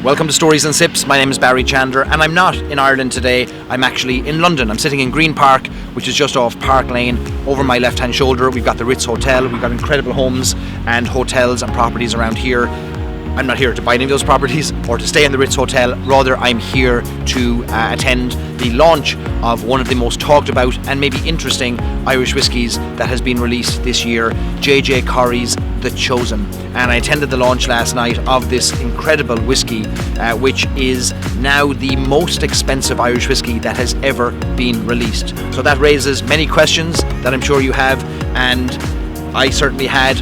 Welcome to Stories and Sips. My name is Barry Chandler and I'm not in Ireland today. I'm actually in London. I'm sitting in Green Park, which is just off Park Lane. Over my left hand shoulder we've got the Ritz Hotel. We've got incredible homes and hotels and properties around here. I'm not here to buy any of those properties or to stay in the Ritz Hotel. Rather, I'm here to attend the launch of one of the most talked about and maybe interesting Irish whiskies that has been released this year, JJ Corry's The Chosen. And I attended the launch last night of this incredible whiskey, which is now the most expensive Irish whiskey that has ever been released. So that raises many questions that I'm sure you have, and I certainly had.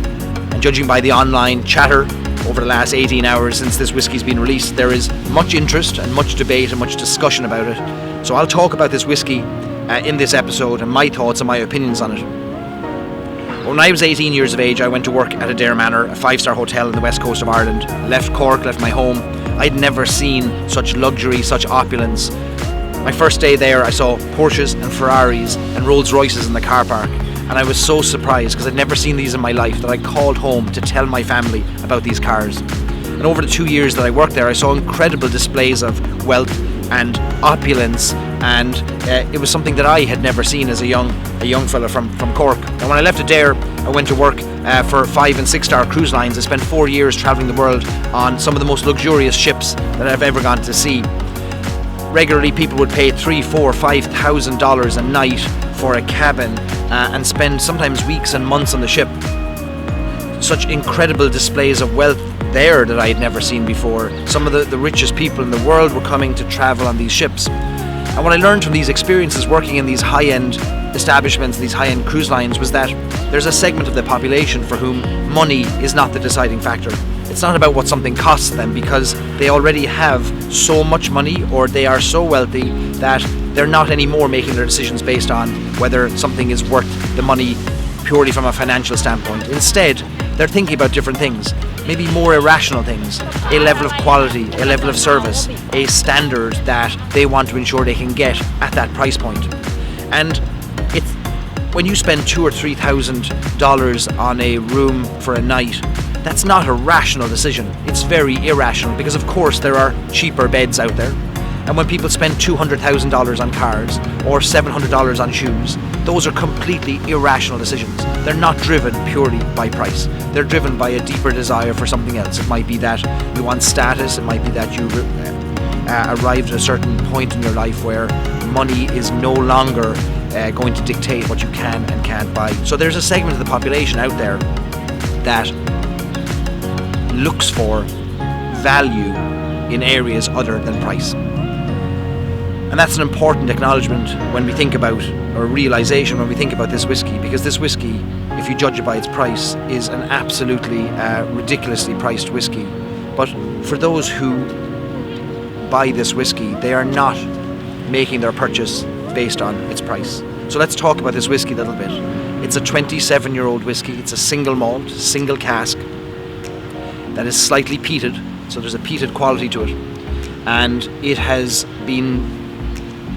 And judging by the online chatter over the last 18 hours since this whiskey's been released, there is much interest and much debate and much discussion about it. So I'll talk about this whiskey in this episode and my thoughts and my opinions on it. When I was 18 years of age, I went to work at Adare Manor, a 5-star hotel in the west coast of Ireland. Left Cork, left my home. I'd never seen such luxury, such opulence. My first day there, I saw Porsches and Ferraris and Rolls Royces in the car park. And I was so surprised because I'd never seen these in my life that I called home to tell my family about these cars. And over the 2 years that I worked there, I saw incredible displays of wealth and opulence, and it was something that I had never seen as a young fella from Cork. And when I left Adare, I went to work for 5- and 6-star cruise lines. I spent 4 years travelling the world on some of the most luxurious ships that I've ever gone to see. Regularly, people would pay $3,000, $4,000, $5,000 a night for a cabin and spend sometimes weeks and months on the ship. Such incredible displays of wealth there that I had never seen before. Some of the richest people in the world were coming to travel on these ships. And what I learned from these experiences working in these high-end establishments, these high-end cruise lines, was that there's a segment of the population for whom money is not the deciding factor. It's not about what something costs them, because they already have so much money, or they are so wealthy that they're not anymore making their decisions based on whether something is worth the money purely from a financial standpoint. Instead, they're thinking about different things, maybe more irrational things, a level of quality, a level of service, a standard that they want to ensure they can get at that price point. And it's when you spend $2,000 or $3,000 on a room for a night, that's not a rational decision. It's very irrational, because of course there are cheaper beds out there. And when people spend $200,000 on cars or $700 on shoes, those are completely irrational decisions. They're not driven purely by price. They're driven by a deeper desire for something else. It might be that you want status. It might be that you arrived at a certain point in your life where money is no longer going to dictate what you can and can't buy. So there's a segment of the population out there that looks for value in areas other than price. And that's an important acknowledgement when we think about, or realization when we think about this whiskey, because this whiskey, if you judge it by its price, is an absolutely ridiculously priced whiskey. But for those who buy this whiskey, they are not making their purchase based on its price. So let's talk about this whiskey a little bit. It's a 27-year-old whiskey. It's a single malt, single cask that is slightly peated, so there's a peated quality to it. And it has been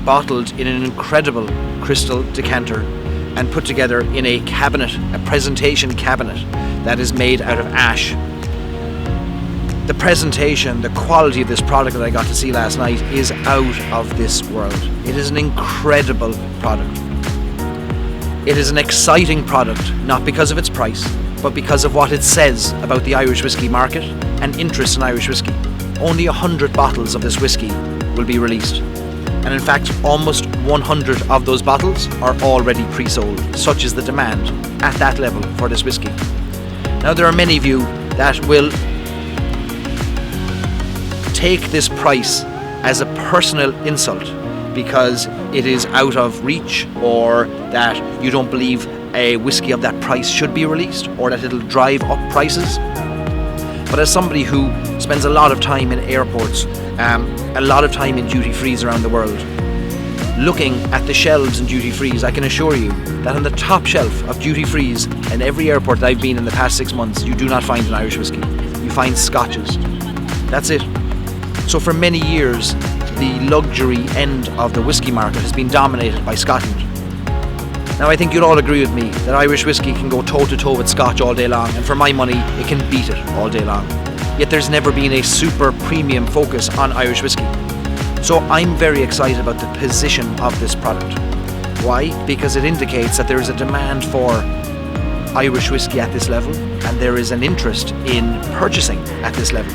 bottled in an incredible crystal decanter and put together in a cabinet, a presentation cabinet that is made out of ash. The presentation, the quality of this product that I got to see last night is out of this world. It is an incredible product. It is an exciting product, not because of its price, but because of what it says about the Irish whiskey market and interest in Irish whiskey. Only 100 bottles of this whiskey will be released. And in fact, almost 100 of those bottles are already pre-sold. Such is the demand at that level for this whiskey. Now, there are many of you that will take this price as a personal insult because it is out of reach, or that you don't believe a whiskey of that price should be released, or that it'll drive up prices. But as somebody who spends a lot of time in airports, a lot of time in duty-frees around the world, looking at the shelves in duty-frees, I can assure you that on the top shelf of duty-frees in every airport that I've been in the past 6 months, you do not find an Irish whiskey. You find scotches. That's it. So for many years, the luxury end of the whiskey market has been dominated by Scotland. Now, I think you'll all agree with me that Irish whiskey can go toe-to-toe with Scotch all day long, and for my money, it can beat it all day long. yet there's never been a super premium focus on Irish whiskey. So I'm very excited about the position of this product. Why? Because it indicates that there is a demand for Irish whiskey at this level, and there is an interest in purchasing at this level.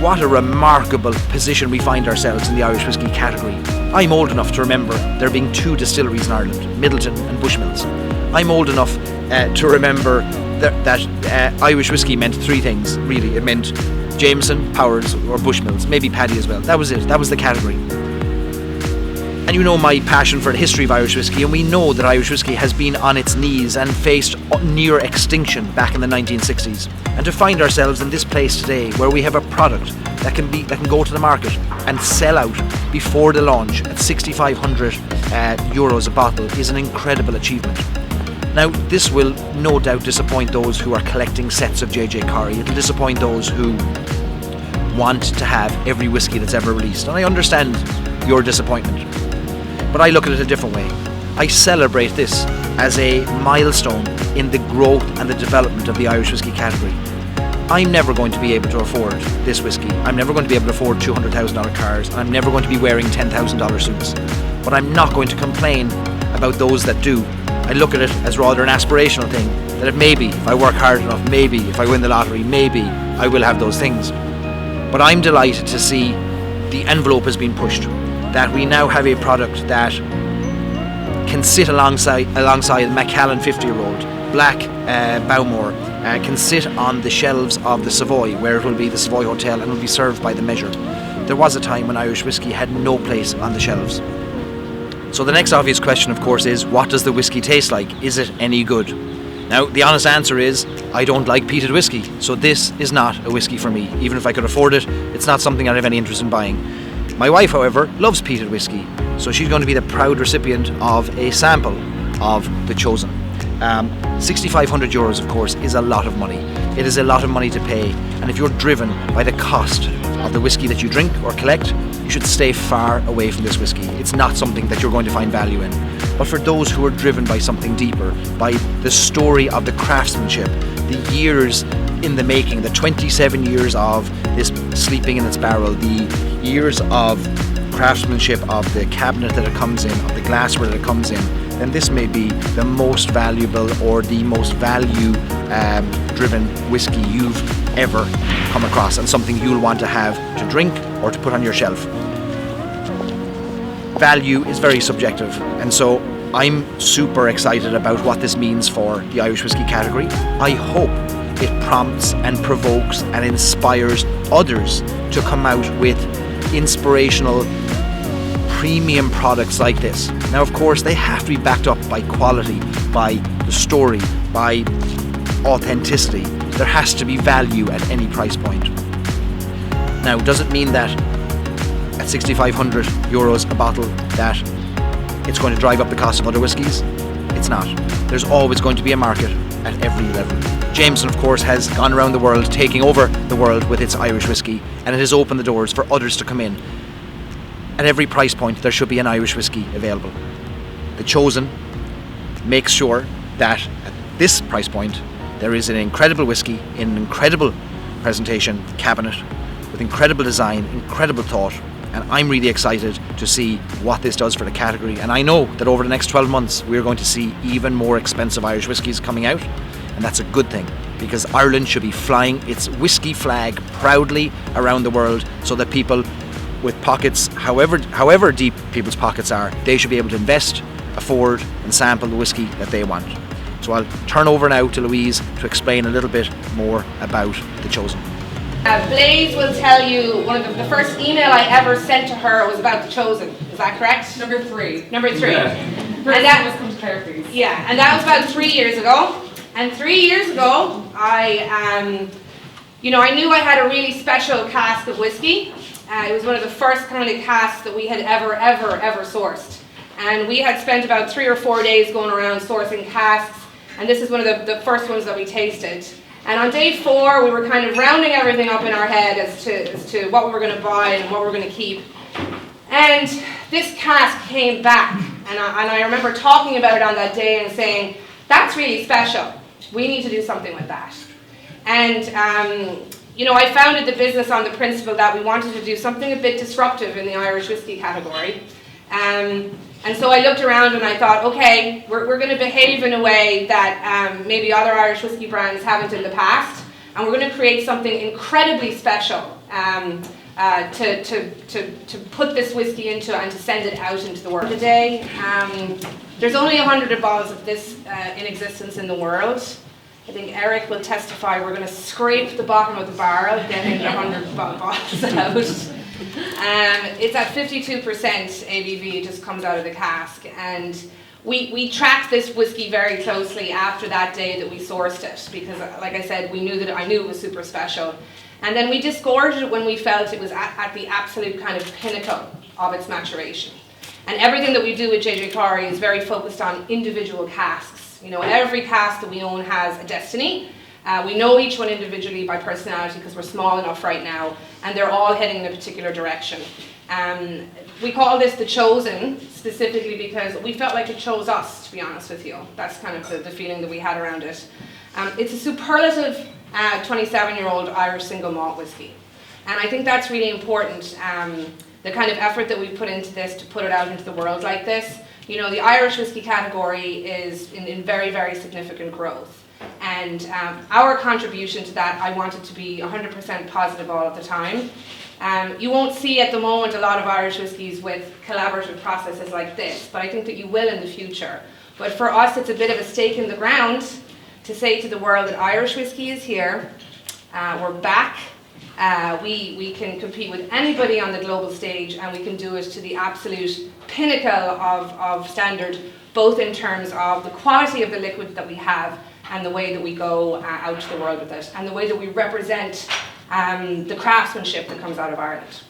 What a remarkable position we find ourselves in the Irish whiskey category. I'm old enough to remember there being 2 distilleries in Ireland, Middleton and Bushmills. I'm old enough to remember that Irish whiskey meant 3 things, really. It meant Jameson, Powers, or Bushmills, maybe Paddy as well. That was it, that was the category. And you know my passion for the history of Irish whiskey, and we know that Irish whiskey has been on its knees and faced near extinction back in the 1960s. And to find ourselves in this place today, where we have a product that can go to the market and sell out before the launch at 6,500 euros a bottle, is an incredible achievement. Now, this will no doubt disappoint those who are collecting sets of JJ Corry. It'll disappoint those who want to have every whiskey that's ever released, and I understand your disappointment. But I look at it a different way. I celebrate this as a milestone in the growth and the development of the Irish whiskey category. I'm never going to be able to afford this whiskey. I'm never going to be able to afford $200,000 cars, and I'm never going to be wearing $10,000 suits. But I'm not going to complain about those that do. I look at it as rather an aspirational thing, that if I work hard enough, maybe if I win the lottery, maybe I will have those things. But I'm delighted to see the envelope has been pushed, that we now have a product that can sit alongside Macallan 50-year-old, Black Bowmore, can sit on the shelves of the Savoy, where it will be the Savoy Hotel, and will be served by the measure. There was a time when Irish whiskey had no place on the shelves. So the next obvious question, of course, is what does the whiskey taste like? Is it any good? Now, the honest answer is I don't like peated whiskey, so this is not a whiskey for me. Even if I could afford it, it's not something I'd have any interest in buying. My wife, however, loves peated whiskey, so she's going to be the proud recipient of a sample of the Chosen. 6,500 euros, of course, is a lot of money. It is a lot of money to pay, and if you're driven by the cost of the whiskey that you drink or collect, you should stay far away from this whiskey. It's not something that you're going to find value in. But for those who are driven by something deeper, by the story of the craftsmanship, the years in the making, the 27 years of this sleeping in its barrel, the years of craftsmanship of the cabinet that it comes in, of the glassware that it comes in, then this may be the most valuable or the most value driven whiskey you've ever come across, and something you'll want to have to drink or to put on your shelf. Value is very subjective, and so I'm super excited about what this means for the Irish whiskey category. I hope it prompts and provokes and inspires others to come out with inspirational premium products like this. Now, of course, they have to be backed up by quality, by the story, by authenticity. There has to be value at any price point. Now, does it mean that at 6,500 euros a bottle that it's going to drive up the cost of other whiskies? It's not. There's always going to be a market at every level. Jameson, of course, has gone around the world, taking over the world with its Irish whiskey, and it has opened the doors for others to come in. At every price point, there should be an Irish whiskey available. The Chosen makes sure that at this price point, there is an incredible whiskey in an incredible presentation cabinet with incredible design, incredible thought, and I'm really excited to see what this does for the category. And I know that over the next 12 months, we're going to see even more expensive Irish whiskies coming out, and that's a good thing, because Ireland should be flying its whiskey flag proudly around the world, so that people with pockets, however deep people's pockets are, they should be able to invest, afford, and sample the whiskey that they want. So I'll turn over now to Louise to explain a little bit more about the Chosen. Blaze will tell you one of the first email I ever sent to her was about the Chosen. Is that correct? Number three. Yeah. And that come to Claire, please. Yeah, and that was about 3 years ago. And 3 years ago, I knew I had a really special cask of whiskey. It was one of the first kind of casks that we had ever sourced. And we had spent about 3 or 4 days going around sourcing casks, and this is one of the first ones that we tasted. And on day 4, we were kind of rounding everything up in our head as to what we were going to buy and what we were going to keep. And this cask came back, and I remember talking about it on that day and saying, that's really special. We need to do something with that. And you know, I founded the business on the principle that we wanted to do something a bit disruptive in the Irish whiskey category. And so I looked around and I thought, okay, we're going to behave in a way that maybe other Irish whiskey brands haven't in the past, and we're going to create something incredibly special to put this whiskey into and to send it out into the world. Today, there's only 100 bottles of this in existence in the world. I think Eric will testify we're going to scrape the bottom of the barrel getting the 100 bottles out. It's at 52% ABV, it just comes out of the cask. And we tracked this whiskey very closely after that day that we sourced it, because like I said, I knew it was super special. And then we disgorged it when we felt it was at the absolute kind of pinnacle of its maturation. And everything that we do with JJ Corry is very focused on individual casks. You know, every cask that we own has a destiny. We know each one individually by personality because we're small enough right now, and they're all heading in a particular direction. We call this the chosen, specifically because we felt like it chose us, to be honest with you. That's kind of the feeling that we had around it. It's a superlative 27-year-old Irish single malt whiskey. And I think that's really important, the kind of effort that we put into this to put it out into the world like this. You know, the Irish whiskey category is in very, very significant growth. And our contribution to that, I want it to be 100% positive all of the time. You won't see at the moment a lot of Irish whiskies with collaborative processes like this, but I think that you will in the future. But for us, it's a bit of a stake in the ground to say to the world that Irish whiskey is here, we're back, we can compete with anybody on the global stage, and we can do it to the absolute pinnacle of standard, both in terms of the quality of the liquid that we have and the way that we go out to the world with it, and the way that we represent the craftsmanship that comes out of Ireland.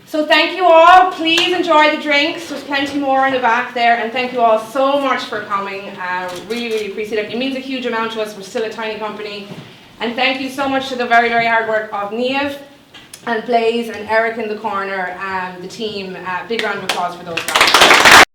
So thank you all. Please enjoy the drinks. There's plenty more in the back there, and thank you all so much for coming. Really, really appreciate it. It means a huge amount to us. We're still a tiny company. And thank you so much to the very, very hard work of Niamh and Blaze and Eric in the corner and the team. Big round of applause for those guys.